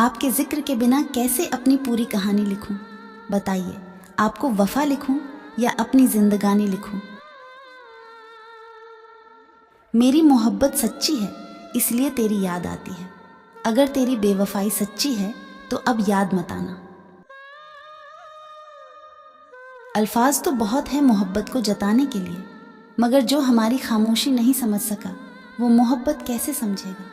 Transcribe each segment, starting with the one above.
आपके जिक्र के बिना कैसे अपनी पूरी कहानी लिखूं? बताइए, आपको वफा लिखूं या अपनी जिंदगानी लिखूं? मेरी मोहब्बत सच्ची है, इसलिए तेरी याद आती है। अगर तेरी बेवफाई सच्ची है तो अब याद मत आना। अल्फाज तो बहुत है मोहब्बत को जताने के लिए, मगर जो हमारी खामोशी नहीं समझ सका वो मोहब्बत कैसे समझेगा?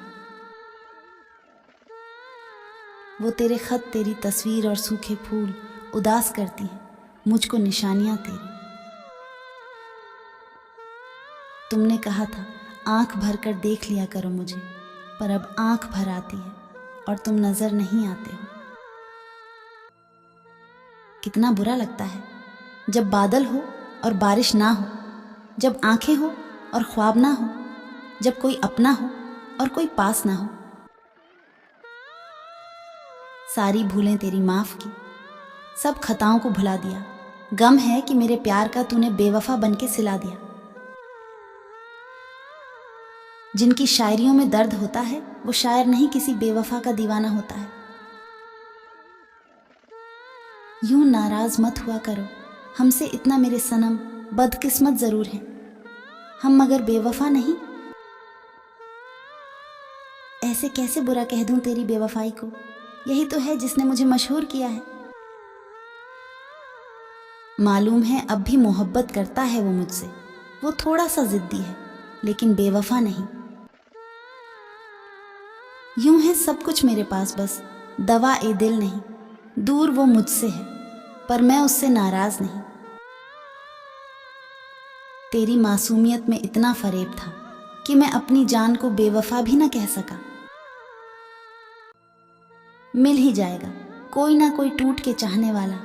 वो तेरे खत, तेरी तस्वीर और सूखे फूल उदास करती हैं मुझको निशानियां तेरी। तुमने कहा था आंख भर कर देख लिया करो मुझे, पर अब आंख भर आती है और तुम नजर नहीं आते हो। कितना बुरा लगता है जब बादल हो और बारिश ना हो, जब आंखें हो और ख्वाब ना हो, जब कोई अपना हो और कोई पास ना हो। सारी भूलें तेरी माफ की, सब खताओं को भुला दिया। गम है कि मेरे प्यार का तूने बेवफा बनके सिला दिया। जिनकी शायरियों में दर्द होता है वो शायर नहीं, किसी बेवफा का दीवाना होता है। यूं नाराज मत हुआ करो हमसे इतना मेरे सनम, बदकिस्मत जरूर हैं हम मगर बेवफा नहीं। ऐसे कैसे बुरा कह दूं तेरी बेवफाई को, यही तो है जिसने मुझे मशहूर किया है। मालूम है अब भी मोहब्बत करता है वो मुझसे, वो थोड़ा सा जिद्दी है लेकिन बेवफा नहीं। यूं है सब कुछ मेरे पास, बस दवा ए दिल नहीं। दूर वो मुझसे है पर मैं उससे नाराज नहीं। तेरी मासूमियत में इतना फरेब था कि मैं अपनी जान को बेवफा भी ना कह सका। मिल ही जाएगा कोई ना कोई टूट के चाहने वाला,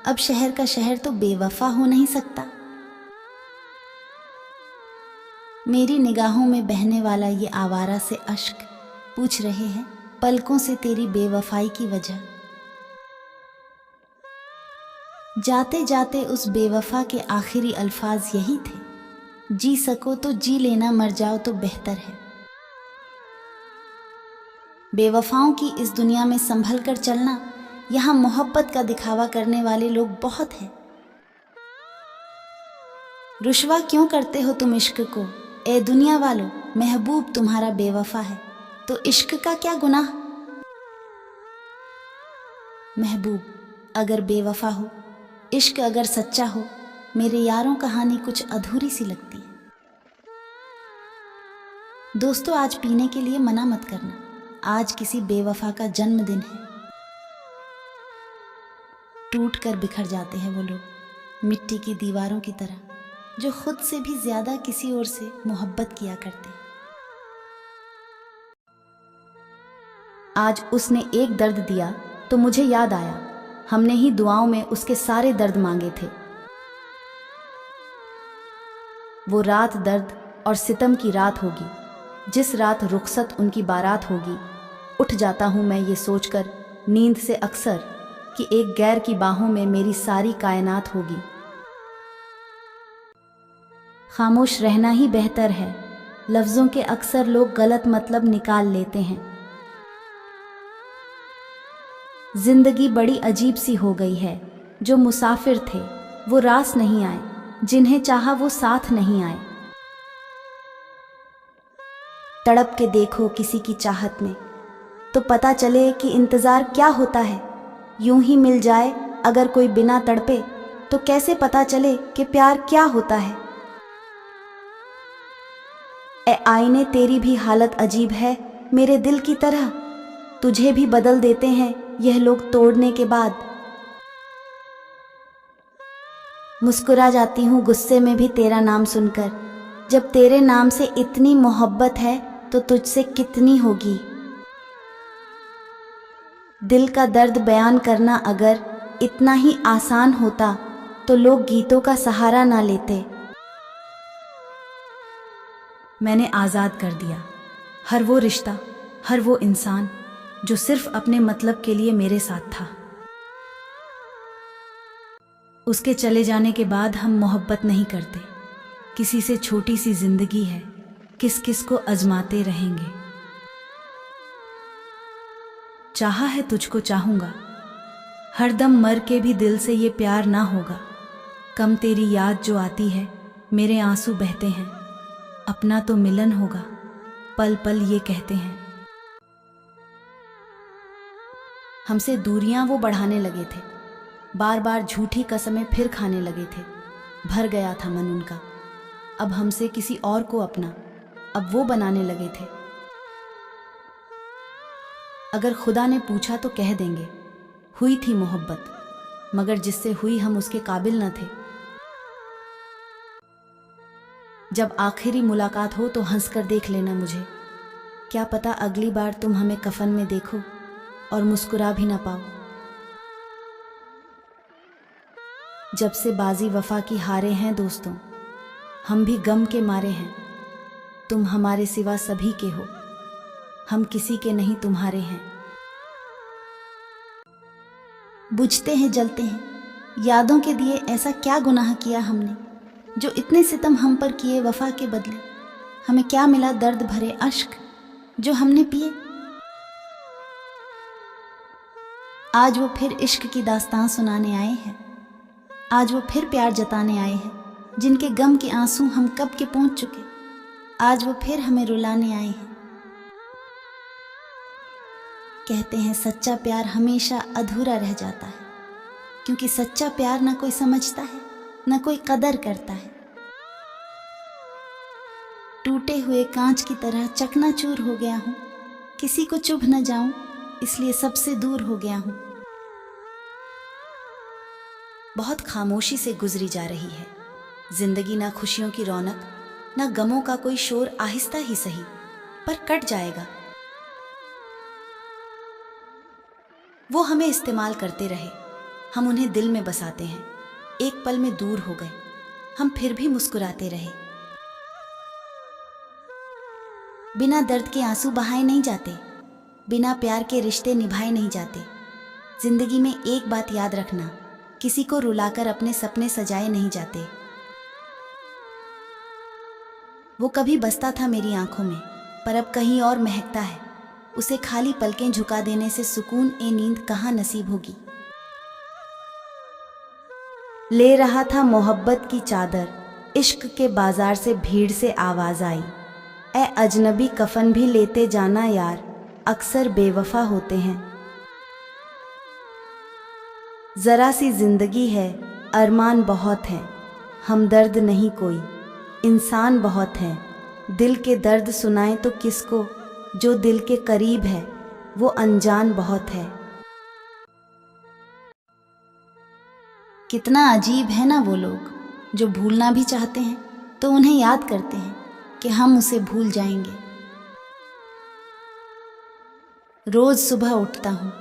अब शहर का शहर तो बेवफा हो नहीं सकता। मेरी निगाहों में बहने वाला ये आवारा से अश्क पूछ रहे हैं पलकों से तेरी बेवफाई की वजह। जाते जाते उस बेवफा के आखिरी अल्फाज यही थे, जी सको तो जी लेना, मर जाओ तो बेहतर है। बेवफाओं की इस दुनिया में संभल कर चलना, यहाँ मोहब्बत का दिखावा करने वाले लोग बहुत हैं। रुश्वा क्यों करते हो तुम इश्क को, ए दुनिया वालों, महबूब तुम्हारा बेवफा है तो इश्क का क्या गुनाह। महबूब अगर बेवफा हो, इश्क अगर सच्चा हो, मेरे यारों कहानी कुछ अधूरी सी लगती है। दोस्तों आज पीने के लिए मना मत करना, आज किसी बेवफा का जन्मदिन है। टूट कर बिखर जाते हैं वो लोग मिट्टी की दीवारों की तरह, जो खुद से भी ज्यादा किसी और से मोहब्बत किया करते हैं। आज उसने एक दर्द दिया तो मुझे याद आया, हमने ही दुआओं में उसके सारे दर्द मांगे थे। वो रात दर्द और सितम की रात होगी, जिस रात रुखसत उनकी बारात होगी। उठ जाता हूँ मैं ये सोचकर नींद से अक्सर कि एक गैर की बाहों में मेरी सारी कायनात होगी। खामोश रहना ही बेहतर है, लफ्ज़ों के अक्सर लोग गलत मतलब निकाल लेते हैं। जिंदगी बड़ी अजीब सी हो गई है, जो मुसाफिर थे वो रास नहीं आए, जिन्हें चाहा वो साथ नहीं आए। तड़प के देखो किसी की चाहत में तो पता चले कि इंतज़ार क्या होता है। यूं ही मिल जाए अगर कोई बिना तड़पे तो कैसे पता चले कि प्यार क्या होता है। ए आईने तेरी भी हालत अजीब है मेरे दिल की तरह, तुझे भी बदल देते हैं यह लोग तोड़ने के बाद। मुस्कुरा जाती हूँ गुस्से में भी तेरा नाम सुनकर, जब तेरे नाम से इतनी मोहब्बत है तो तुझसे कितनी होगी। दिल का दर्द बयान करना अगर इतना ही आसान होता तो लोग गीतों का सहारा ना लेते। मैंने आज़ाद कर दिया हर वो रिश्ता, हर वो इंसान जो सिर्फ अपने मतलब के लिए मेरे साथ था। उसके चले जाने के बाद हम मोहब्बत नहीं करते, किसी से छोटी सी जिंदगी है, किस किस को आजमाते रहेंगे। चाहा है तुझको चाहूँगा, हरदम मर के भी दिल से ये प्यार ना होगा। कम तेरी याद जो आती है, मेरे आंसू बहते हैं। अपना तो मिलन होगा, पल पल ये कहते हैं। हमसे दूरियां वो बढ़ाने लगे थे, बार बार झूठी कसमें फिर खाने लगे थे। भर गया था मन उनका, अब हमसे किसी और को अपना अब वो बनाने लगे थे। अगर खुदा ने पूछा तो कह देंगे, हुई थी मोहब्बत, मगर जिससे हुई हम उसके काबिल न थे। जब आखिरी मुलाकात हो तो हंस कर देख लेना मुझे, क्या पता अगली बार तुम हमें कफन में देखो और मुस्कुरा भी ना पाओ। जब से बाजी वफा की हारे हैं दोस्तों, हम भी गम के मारे हैं। तुम हमारे सिवा सभी के हो, हम किसी के नहीं तुम्हारे हैं। बुझते हैं जलते हैं, यादों के दिए ऐसा क्या गुनाह किया हमने, जो इतने सितम हम पर किए वफा के बदले। हमें क्या मिला दर्द भरे अश्क जो हमने पिए। आज वो फिर इश्क की दास्तान सुनाने आए हैं, आज वो फिर प्यार जताने आए हैं, जिनके गम के आंसू हम कब के पहुंच चुके। आज वो फिर हमें रुलाने आए हैं। कहते हैं सच्चा प्यार हमेशा अधूरा रह जाता है, क्योंकि सच्चा प्यार ना कोई समझता है, ना कोई कदर करता है। टूटे हुए कांच की तरह चकनाचूर हो गया हूँ, किसी को चुभ न जाऊं इसलिए सबसे दूर हो गया हूँ। बहुत खामोशी से गुजरी जा रही है जिंदगी, ना खुशियों की रौनक, ना गमों का कोई शोर। आहिस्ता ही सही पर कट जाएगा। वो हमें इस्तेमाल करते रहे, हम उन्हें दिल में बसाते हैं। एक पल में दूर हो गए, हम फिर भी मुस्कुराते रहे। बिना दर्द के आंसू बहाए नहीं जाते, बिना प्यार के रिश्ते निभाए नहीं जाते। जिंदगी में एक बात याद रखना, किसी को रुलाकर अपने सपने सजाए नहीं जाते। वो कभी बसता था मेरी आंखों में, पर अब कहीं और महकता है। उसे खाली पलकें झुका देने से सुकून ए नींद कहाँ नसीब होगी। ले रहा था मोहब्बत की चादर, इश्क के बाजार से भीड़ से आवाज आई। ए अजनबी कफन भी लेते जाना यार, अक्सर बेवफा होते हैं। जरा सी जिंदगी है, अरमान बहुत है, हमदर्द नहीं कोई, इंसान बहुत है। दिल के दर्द सुनाए तो किसको, जो दिल के करीब है वो अनजान बहुत है। कितना अजीब है ना वो लोग, जो भूलना भी चाहते हैं तो उन्हें याद करते हैं कि हम उसे भूल जाएंगे। रोज सुबह उठता हूँ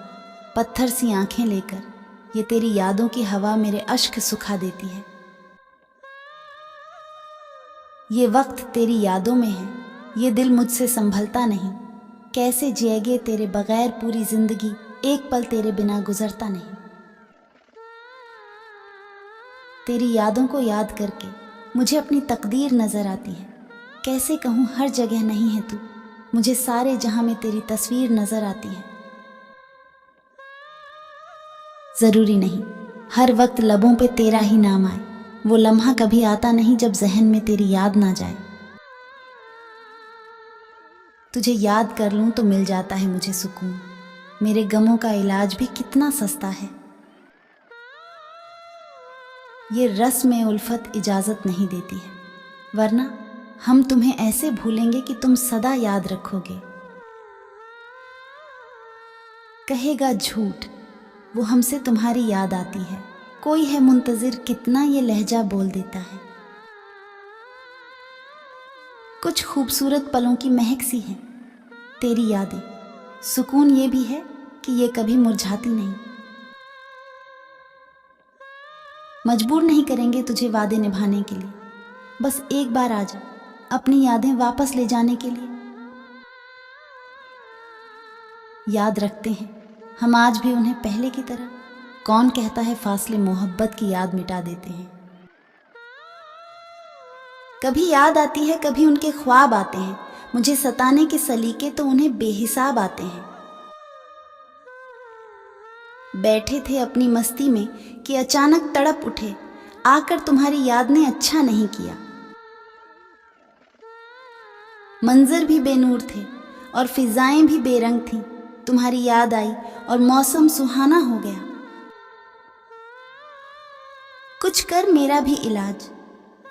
पत्थर सी आंखें लेकर, ये तेरी यादों की हवा मेरे अश्क सुखा देती है। ये वक्त तेरी यादों में है, ये दिल मुझसे संभलता नहीं। कैसे जिएगे तेरे बगैर पूरी जिंदगी, एक पल तेरे बिना गुजरता नहीं। तेरी यादों को याद करके मुझे अपनी तकदीर नजर आती है। कैसे कहूँ हर जगह नहीं है तू, मुझे सारे जहां में तेरी तस्वीर नजर आती है। जरूरी नहीं हर वक्त लबों पे तेरा ही नाम आए, वो लम्हा कभी आता नहीं जब जहन में तेरी याद ना जाए। तुझे याद कर लूं तो मिल जाता है मुझे सुकून, मेरे गमों का इलाज भी कितना सस्ता है। ये रस्म उल्फत इजाजत नहीं देती है, वरना हम तुम्हें ऐसे भूलेंगे कि तुम सदा याद रखोगे। कहेगा झूठ वो हमसे तुम्हारी याद आती है, कोई है मुंतजिर कितना ये लहजा बोल देता है। कुछ खूबसूरत पलों की महक सी है तेरी यादें, सुकून ये भी है कि ये कभी मुरझाती नहीं। मजबूर नहीं करेंगे तुझे वादे निभाने के लिए, बस एक बार आ जा अपनी यादें वापस ले जाने के लिए। याद रखते हैं हम आज भी उन्हें पहले की तरह, कौन कहता है फासले मोहब्बत की याद मिटा देते हैं। कभी याद आती है कभी उनके ख्वाब आते हैं, मुझे सताने के सलीके तो उन्हें बेहिसाब आते हैं। बैठे थे अपनी मस्ती में कि अचानक तड़प उठे, आकर तुम्हारी याद ने अच्छा नहीं किया। मंजर भी बेनूर थे और फिजाएं भी बेरंग थीं, तुम्हारी याद आई और मौसम सुहाना हो गया। कुछ कर मेरा भी इलाज,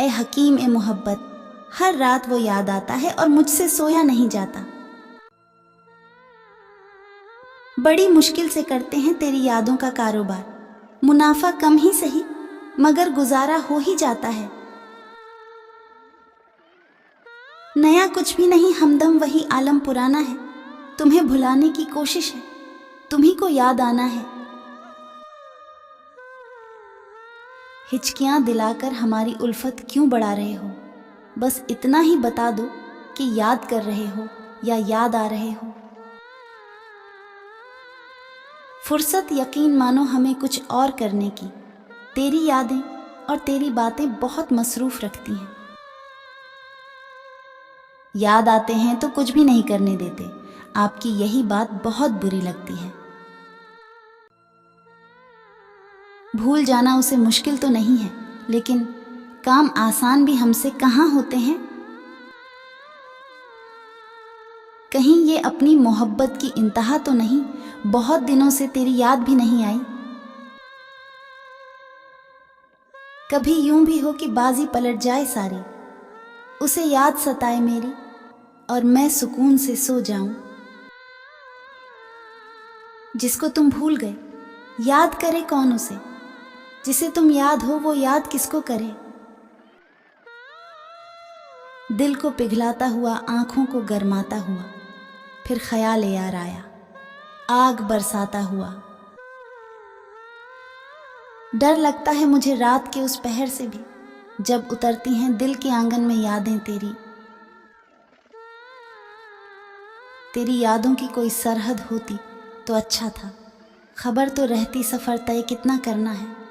ए हकीम ए मोहब्बत, हर रात वो याद आता है और मुझसे सोया नहीं जाता। बड़ी मुश्किल से करते हैं तेरी यादों का कारोबार, मुनाफा कम ही सही मगर गुजारा हो ही जाता है। नया कुछ भी नहीं, हमदम वही आलम पुराना है। तुम्हें भुलाने की कोशिश है, तुम्ही को याद आना है। हिचकियां दिलाकर हमारी उल्फत क्यों बढ़ा रहे हो? बस इतना ही बता दो कि याद कर रहे हो या याद आ रहे हो। फुर्सत यकीन मानो हमें कुछ और करने की, तेरी यादें और तेरी बातें बहुत मसरूफ रखती हैं। याद आते हैं तो कुछ भी नहीं करने देते, आपकी यही बात बहुत बुरी लगती है। भूल जाना उसे मुश्किल तो नहीं है, लेकिन काम आसान भी हमसे कहाँ होते हैं। कहीं ये अपनी मोहब्बत की इंतहा तो नहीं, बहुत दिनों से तेरी याद भी नहीं आई। कभी यूं भी हो कि बाजी पलट जाए सारी, उसे याद सताए मेरी और मैं सुकून से सो जाऊं। जिसको तुम भूल गए याद करे कौन उसे, जिसे तुम याद हो वो याद किसको करे। दिल को पिघलाता हुआ, आंखों को गरमाता हुआ, फिर ख्याल यार आया आग बरसाता हुआ। डर लगता है मुझे रात के उस पहर से भी, जब उतरती हैं दिल के आंगन में यादें तेरी। तेरी यादों की कोई सरहद होती तो अच्छा था, खबर तो रहती सफ़र तय कितना करना है।